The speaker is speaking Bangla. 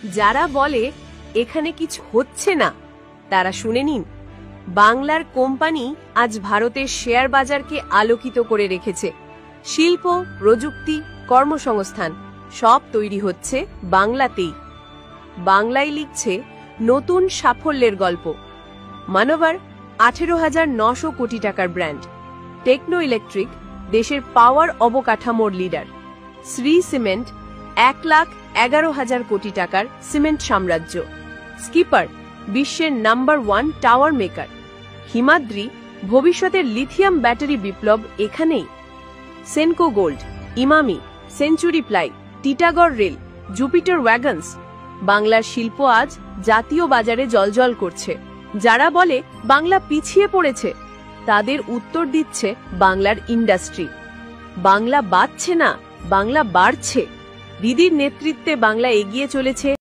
যারা বলে এখানে কিছু হচ্ছে না তারা শুনে নিন, বাংলার কোম্পানি আজ ভারতের শেয়ার বাজারকে আলোকিত করে রেখেছে। শিল্প, প্রযুক্তি, কর্মসংস্থান সব তৈরি হচ্ছে বাংলাতেই। বাংলায় লিখছে নতুন সাফল্যের গল্প। মানবর 18,900 কোটি টাকার ব্র্যান্ড। টেকনো ইলেকট্রিক দেশের পাওয়ার অবকাঠামোর লিডার। শ্রী সিমেন্ট 1,11,000 কোটি টাকার সিমেন্ট সাম্রাজ্য। স্কিপার বিশ্বের নাম্বার 1 টাওয়ার মেকার। হিমাদ্রি ভবিষ্যতের লিথিয়াম ব্যাটারি বিপ্লব এখানেই। Senco gold, Emami, century ply, Titagarh rail, Jupiter ওয়াগনস। বাংলার শিল্প আজ জাতীয় বাজারে জ্বলজ্বল করছে। যারা বলে বাংলা পিছিয়ে পড়েছে তাদের উত্তর দিচ্ছে বাংলার ইন্ডাস্ট্রি। বাংলা বাড়ছে না, বাংলা বাড়ছে। দিদির নেতৃত্বে বাংলা এগিয়ে চলেছে।